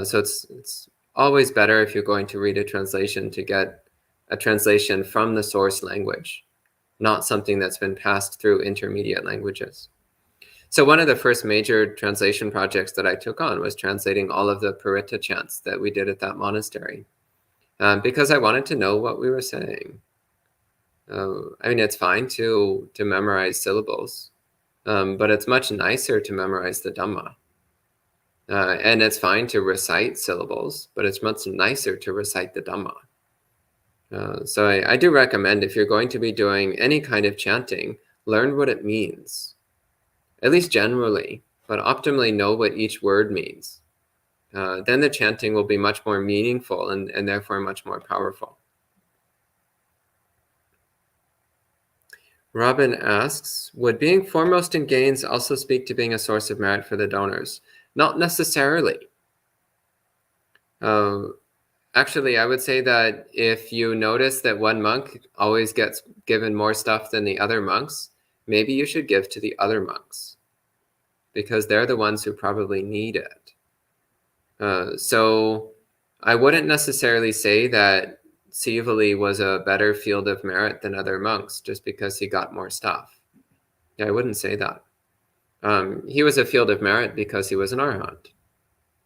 So it's always better if you're going to read a translation to get a translation from the source language, not something that's been passed through intermediate languages. So one of the first major translation projects that I took on was translating all of the Paritta chants that we did at that monastery, because I wanted to know what we were saying. I mean, it's fine to memorize syllables, but it's much nicer to memorize the Dhamma. And it's fine to recite syllables, but it's much nicer to recite the Dhamma. So I do recommend, if you're going to be doing any kind of chanting, learn what it means, at least generally, but optimally know what each word means. Then the chanting will be much more meaningful and therefore much more powerful. Robin asks, would being foremost in gains also speak to being a source of merit for the donors? Not necessarily. Actually, I would say that if you notice that one monk always gets given more stuff than the other monks, maybe you should give to the other monks, because they're the ones who probably need it. So I wouldn't necessarily say that Sīvali was a better field of merit than other monks just because he got more stuff. Yeah, I wouldn't say that. He was a field of merit because he was an arahant.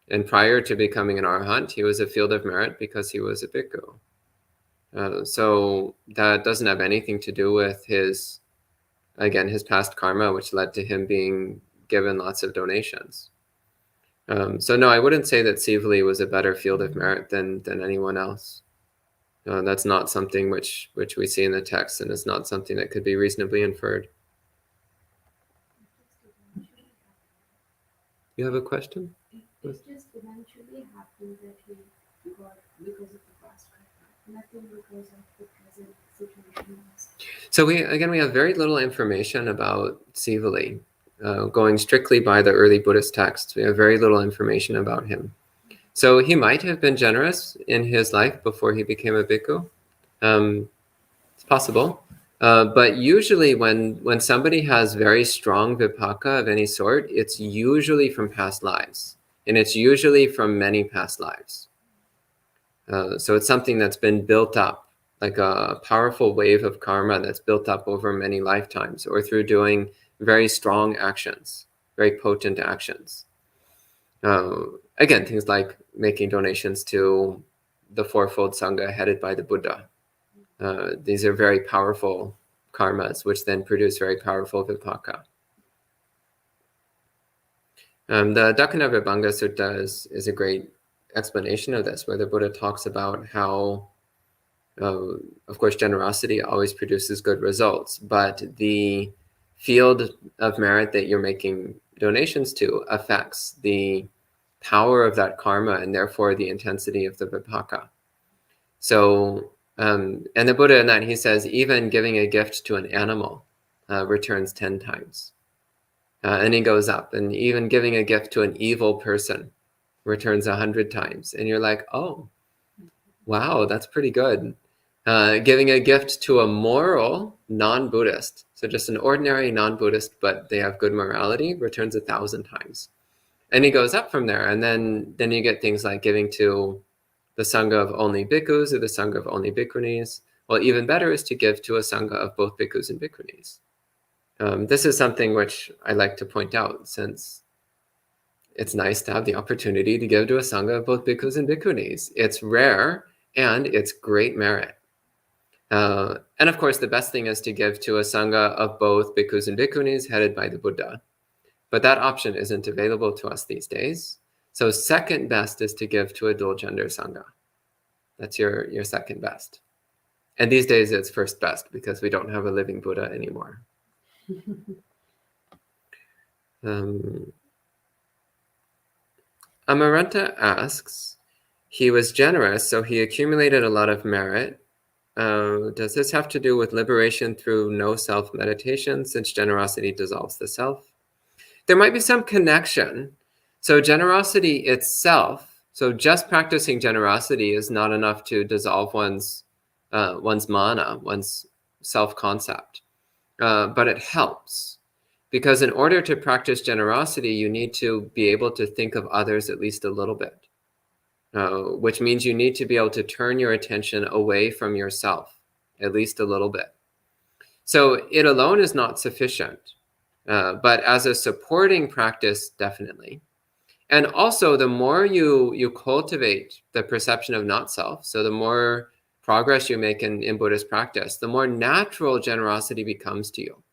And prior to becoming an arahant, he was a field of merit because he was a bhikkhu. So that doesn't have anything to do with his past karma, which led to him being given lots of donations. So no, I wouldn't say that Sīvali was a better field of merit than anyone else. That's not something which we see in the text, and it's not something that could be reasonably inferred. You have a question? It just eventually happened that he got because of the past karma, nothing because of the present situation. So we have very little information about Sīvali. Going strictly by the early Buddhist texts, we have very little information about him. So he might have been generous in his life before he became a bhikkhu. It's possible. But usually when somebody has very strong vipaka of any sort, it's usually from past lives. And it's usually from many past lives. So it's something that's been built up, like a powerful wave of karma that's built up over many lifetimes, or through doing very strong actions, very potent actions. Again, things like making donations to the fourfold Sangha headed by the Buddha. These are very powerful karmas, which then produce very powerful vipaka. The Dakkhana Vibhanga Sutta is a great explanation of this, where the Buddha talks about how, of course, generosity always produces good results, but the field of merit that you're making donations to affects the power of that karma and therefore the intensity of the vipaka. So, and the Buddha in that, he says, even giving a gift to an animal returns 10 times. And he goes up, and even giving a gift to an evil person returns 100 times. And you're like, oh, wow, that's pretty good. Giving a gift to a moral non-Buddhist, so just an ordinary non-Buddhist, but they have good morality, returns 1,000 times. And he goes up from there. And then you get things like giving to the Sangha of only bhikkhus or the Sangha of only bhikkhunis. Well, even better is to give to a Sangha of both bhikkhus and bhikkhunis. This is something which I like to point out, since it's nice to have the opportunity to give to a Sangha of both bhikkhus and bhikkhunis. It's rare, and it's great merit. And of course, the best thing is to give to a Sangha of both bhikkhus and bhikkhunis headed by the Buddha. But that option isn't available to us these days. So second best is to give to a dual gender Sangha. That's your second best. And these days it's first best, because we don't have a living Buddha anymore. Amaranta asks, he was generous, so he accumulated a lot of merit. Does this have to do with liberation through no self meditation, since generosity dissolves the self? There might be some connection. So generosity itself, so just practicing generosity is not enough to dissolve one's mana, one's self-concept. But it helps, because in order to practice generosity, you need to be able to think of others at least a little bit, which means you need to be able to turn your attention away from yourself at least a little bit. So it alone is not sufficient, but as a supporting practice, definitely. And also, the more you cultivate the perception of not self, so the more progress you make in Buddhist practice, the more natural generosity becomes to you.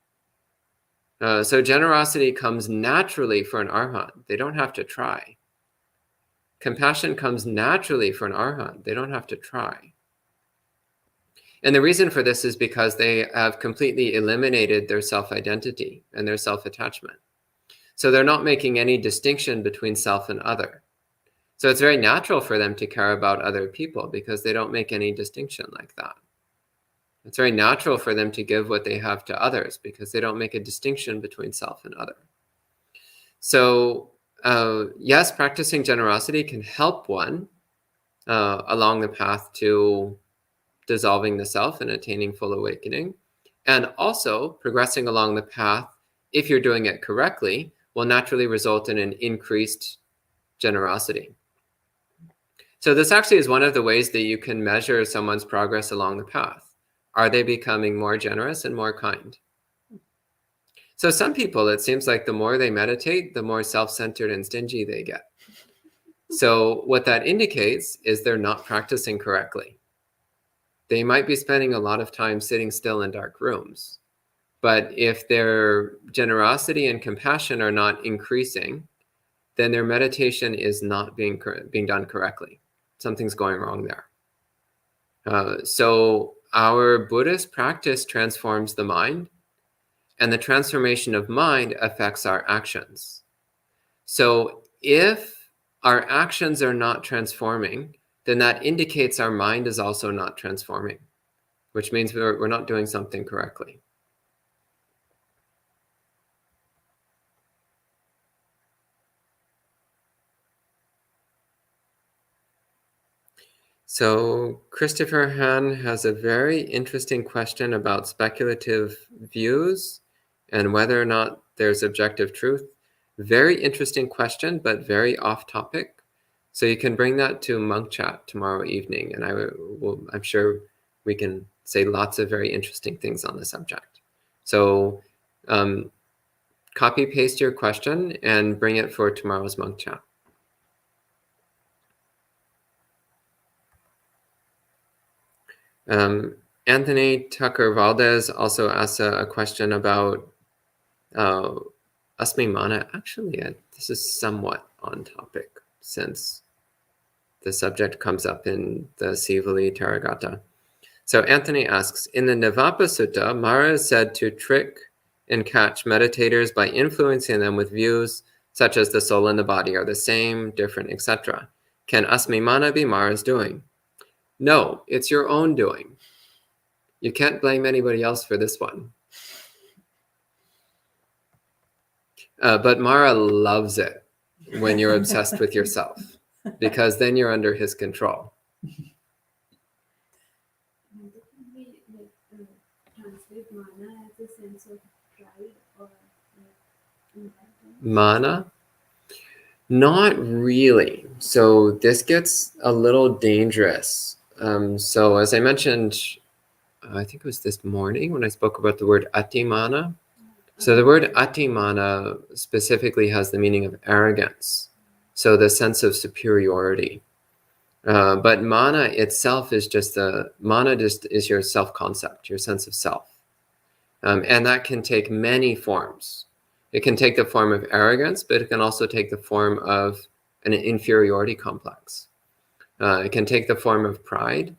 So generosity comes naturally for an arhat. They don't have to try. Compassion comes naturally for an arhat. They don't have to try. And the reason for this is because they have completely eliminated their self-identity and their self-attachment. So they're not making any distinction between self and other. So it's very natural for them to care about other people, because they don't make any distinction like that. It's very natural for them to give what they have to others, because they don't make a distinction between self and other. So yes, practicing generosity can help one along the path to dissolving the self and attaining full awakening. And also, progressing along the path, if you're doing it correctly, will naturally result in an increased generosity. So this actually is one of the ways that you can measure someone's progress along the path. Are they becoming more generous and more kind? So some people, it seems like the more they meditate, the more self-centered and stingy they get. So what that indicates is they're not practicing correctly. They might be spending a lot of time sitting still in dark rooms. But if their generosity and compassion are not increasing, then their meditation is not being done correctly. Something's going wrong there. So our Buddhist practice transforms the mind, and the transformation of mind affects our actions. So if our actions are not transforming, then that indicates our mind is also not transforming, which means we're not doing something correctly. So Christopher Han has a very interesting question about speculative views and whether or not there's objective truth. Very interesting question, but very off topic. So you can bring that to Monk Chat tomorrow evening, and I'm sure we can say lots of very interesting things on the subject. So copy paste your question and bring it for tomorrow's Monk Chat. Anthony Tucker Valdez also asked a question about Asmimana. Actually, this is somewhat on topic since the subject comes up in the Sīvali Taragata. So Anthony asks, in the Navapa Sutta, Mara is said to trick and catch meditators by influencing them with views such as the soul and the body are the same, different, etc. Can Asmimana be Mara's doing? No, it's your own doing. You can't blame anybody else for this one. But Mara loves it when you're obsessed with yourself, because then you're under his control. Translate mana as a sense of pride or Mana? Not really. So this gets a little dangerous. So as I mentioned, I think it was this morning when I spoke about the word atimana. So the word atimana specifically has the meaning of arrogance. So the sense of superiority. But mana itself is just is your self-concept, your sense of self. And that can take many forms. It can take the form of arrogance, but it can also take the form of an inferiority complex. It can take the form of pride.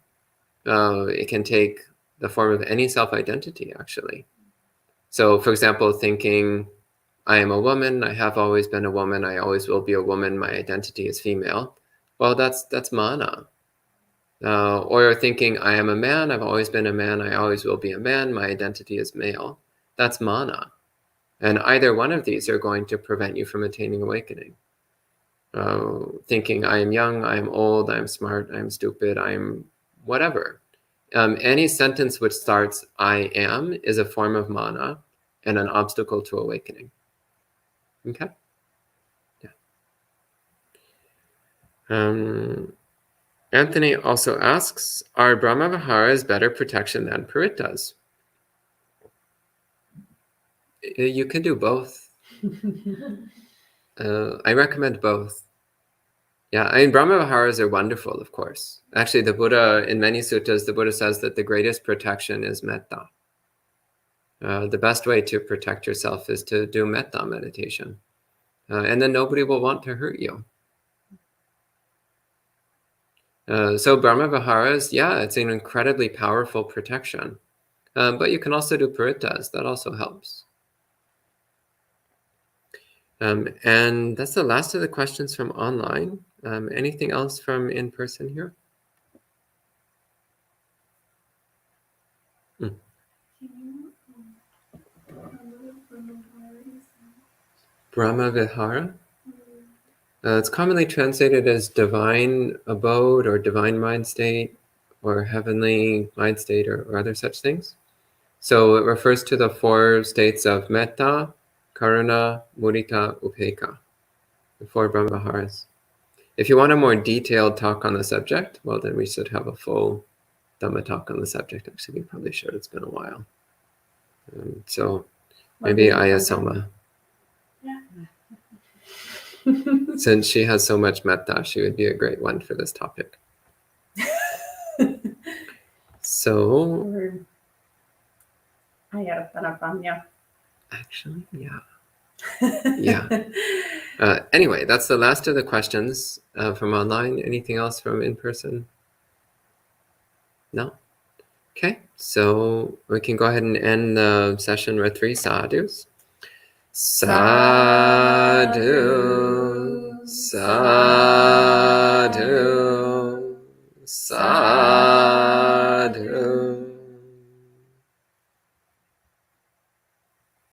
It can take the form of any self-identity, actually. So, for example, thinking, I am a woman, I have always been a woman, I always will be a woman, my identity is female. Well, that's mana. Or thinking, I am a man, I've always been a man, I always will be a man, my identity is male. That's mana. And either one of these are going to prevent you from attaining awakening. Thinking, I am young, I am old, I am smart, I am stupid, I am whatever. Any sentence which starts, I am, is a form of mana and an obstacle to awakening. Okay? Yeah. Anthony also asks, are Brahmaviharas better protection than Parittas? You can do both. I recommend both. Yeah, I mean, Brahmaviharas are wonderful, of course. Actually, the Buddha, in many suttas, the Buddha says that the greatest protection is metta. The best way to protect yourself is to do metta meditation. And then nobody will want to hurt you. So Brahmaviharas, yeah, it's an incredibly powerful protection. But you can also do Parittas. That also helps. And that's the last of the questions from online. Anything else from in person here? Brahmavihara? It's commonly translated as divine abode or divine mind state or heavenly mind state or other such things. So it refers to the 4 states of metta, karuna, mudita, upekkha, the 4 Brahmaviharas. If you want a more detailed talk on the subject, well, then we should have a full Dhamma talk on the subject. Actually, we probably should. It's been a while. So maybe Ayasoma. Yeah. Since she has so much metta, she would be a great one for this topic. So, actually, yeah. Yeah. Anyway, that's the last of the questions from online. Anything else from in person? No? Okay, so we can go ahead and end the session with 3 sadhus. Sadhu.